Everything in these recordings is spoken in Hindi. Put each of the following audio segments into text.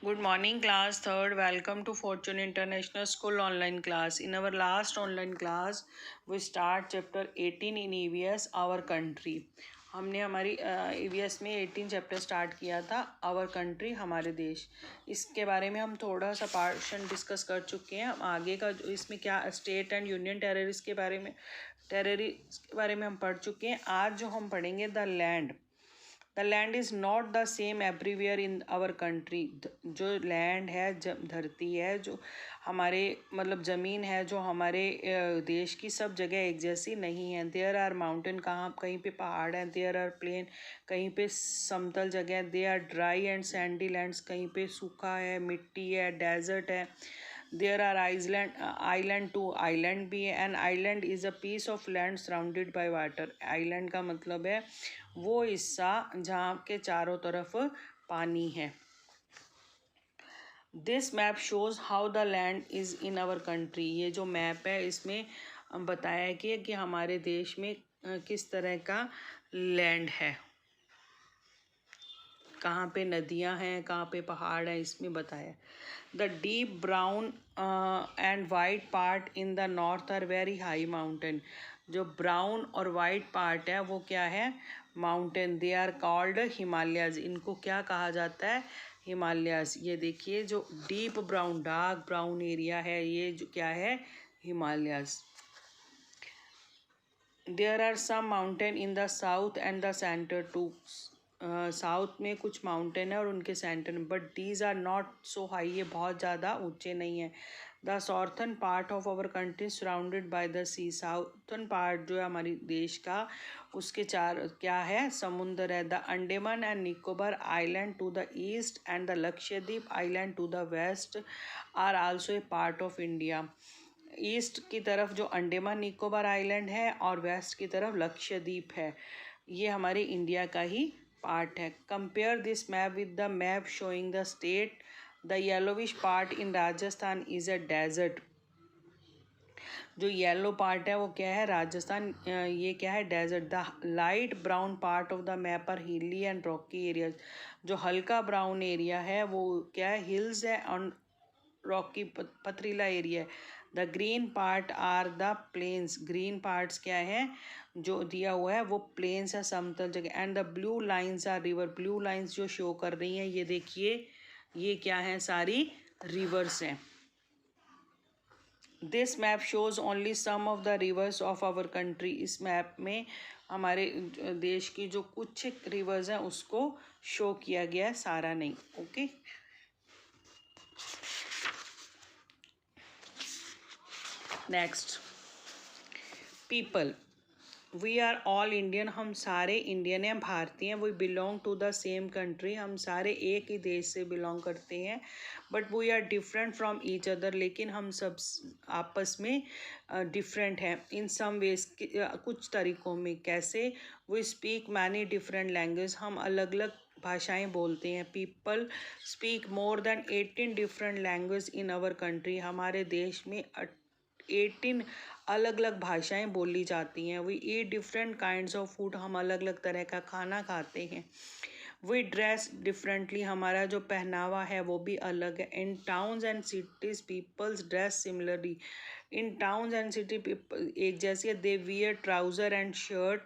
Good morning, class third. Welcome to Fortune International School online class. In our last online class, we start chapter 18 in EVS, Our Country. हमने हमारी EVS में 18 चैप्टर स्टार्ट किया था, आवर कंट्री, हमारे देश. इसके बारे में हम थोड़ा सा पार्शन डिस्कस कर चुके हैं. हम आगे का जो इसमें क्या स्टेट एंड यूनियन टेररिस्ट के बारे में हम पढ़ चुके हैं. आज जो हम पढ़ेंगे the land is not the same everywhere in our country. जो लैंड है, धरती है, जो हमारे मतलब ज़मीन है, जो हमारे देश की सब जगह एक जैसी नहीं है. देयर आर माउंटेन, कहीं पे पहाड़ हैं. देयर आर प्लेन, कहीं पे समतल जगह. They are dry and sandy lands, कहीं पे सूखा है, मिट्टी है, डेजर्ट है. There are island too island भी है. An island is a piece of land surrounded by water. Island का मतलब है वो हिस्सा जहाँ के चारों तरफ पानी है. This map shows how the land is in our country. ये जो मैप है इसमें बताया है कि हमारे देश में किस तरह का लैंड है, कहाँ पे नदियाँ हैं, कहाँ पे पहाड़ हैं, इसमें बताया. The deep brown and white part in the north are very high mountain. जो ब्राउन और वाइट पार्ट है वो क्या है? Mountain. They are called Himalayas. इनको क्या कहा जाता है? हिमालयाज. ये देखिए जो deep brown, dark brown area है, ये जो क्या है? Himalayas. There are some mountain in the south and the centre too. साउथ में कुछ माउंटेन है और उनके सेंटर में, but these are not so high. ये बहुत ज़्यादा ऊंचे नहीं है. The southern part of our country surrounded by the sea. Southern part जो है हमारी देश का, उसके चार क्या है? समुंदर है. The Andaman and Nicobar island to the east and the Lakshadweep island to the west are also a part of India. East की तरफ जो अंडमान निकोबार आइलैंड है और वेस्ट की तरफ लक्षद्वीप है, ये हमारे इंडिया का ही पार्ट है. Compare this map with the map showing the state. The yellowish part in Rajasthan is a desert. जो येलो पार्ट है वो क्या है? राजस्थान. ये क्या है? Desert. The light brown part of the map are hilly and rocky areas. जो हल्का ब्राउन एरिया है वो क्या है? हिल्स है और रॉकी पथरीला एरिया है. The green part are the plains. Green parts क्या है? जो दिया हुआ है वो प्लेन्स है, समतल जगह. And the blue lines are river. Blue lines जो शो कर रही हैं, ये देखिए, ये क्या है? सारी रिवर्स हैं. This map shows only some of the rivers of our country. इस मैप में हमारे देश की जो कुछ रिवर्स हैं उसको शो किया गया है, सारा नहीं. Okay. Next, people. We are all Indian. हम सारे इंडियन हैं, भारतीय हैं. We belong to the same country. हम सारे एक ही देश से बिलोंग करते हैं. But we are different from each other. लेकिन हम सब आपस में डिफरेंट हैं. इन सम वेज, कुछ तरीक़ों में. कैसे? We speak many different language. हम अलग अलग भाषाएं बोलते हैं. People speak more than 18 different language in our country. हमारे देश में 18 अलग अलग भाषाएं बोली जाती हैं. We eat different kinds of food. हम अलग अलग तरह का खाना खाते हैं. We dress differently. हमारा जो पहनावा है वो भी अलग है. In towns and cities peoples dress similarly. In towns and city people एक जैसी है. They wear trouser and shirt,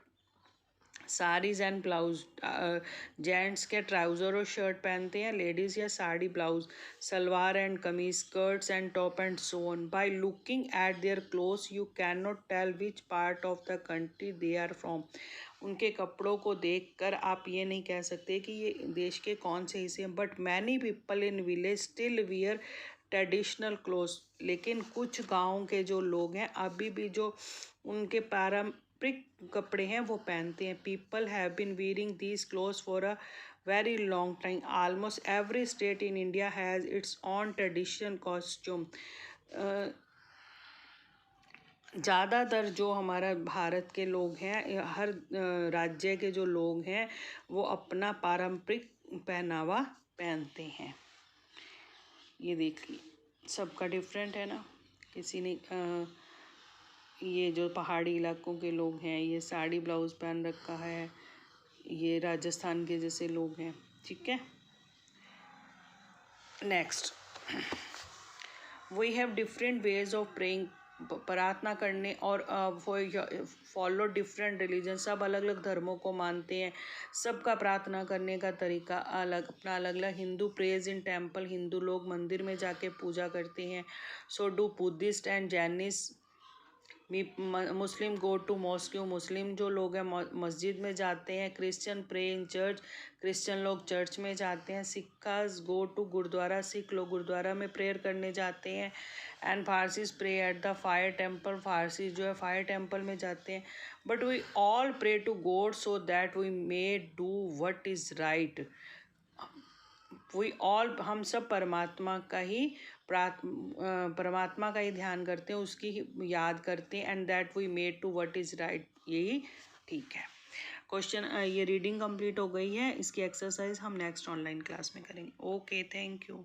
saris and blouse. Gents के ट्राउज़र और शर्ट पहनते हैं. लेडीज़ या sari blouse, salwar and kameez, skirts and top and so on. By looking at their clothes you can not tell which part of the country they are from. उनके कपड़ों को देखकर आप ये नहीं कह सकते कि ये देश के कौन से हिस्से हैं. But many people in village still wear traditional clothes. लेकिन कुछ गाँव के जो लोग हैं अभी भी जो उनके पारंपरिक कपड़े हैं वो पहनते हैं. People have been wearing these clothes for a very long time. Almost every state in India has its own traditional costume. ज़्यादातर जो हमारा भारत के लोग हैं, हर राज्य के जो लोग हैं वो अपना पारंपरिक पहनावा पहनते हैं. ये देखिए, सबका डिफरेंट है ना. किसी ने ये जो पहाड़ी इलाकों के लोग हैं ये साड़ी ब्लाउज पहन रखा है. ये राजस्थान के जैसे लोग हैं. ठीक है. Next, we have different ways of praying, प्रार्थना करने और फॉलो डिफरेंट रिलीजन, सब अलग अलग धर्मों को मानते हैं, सबका प्रार्थना करने का तरीका अलग, अपना अलग अलग। Hindu prays in temple, Hindu लोग मंदिर में जाके पूजा करते हैं। So do Buddhist and Jains. Muslim go to mosque, Muslim जो लोग हैं मस्जिद में जाते हैं। Christian pray in church, Christian लोग चर्च में जाते हैं। सिक्कास गो टू गुरुद्वारा, सिख लोग गुरुद्वारा में प्रेयर करने जाते हैं। And Parsis pray at the fire temple, Parsi जो है फायर टेम्पल में जाते हैं। But we all pray to God so that we may do what is right. We all, हम सब परमात्मा का ही परमात्मा का ही ध्यान करते हैं, उसकी ही याद करते हैं। And that we made to what is right, यही ठीक है। क्वेश्चन, ये रीडिंग कंप्लीट हो गई है। इसकी एक्सरसाइज हम नेक्स्ट ऑनलाइन क्लास में करेंगे। Okay, thank you.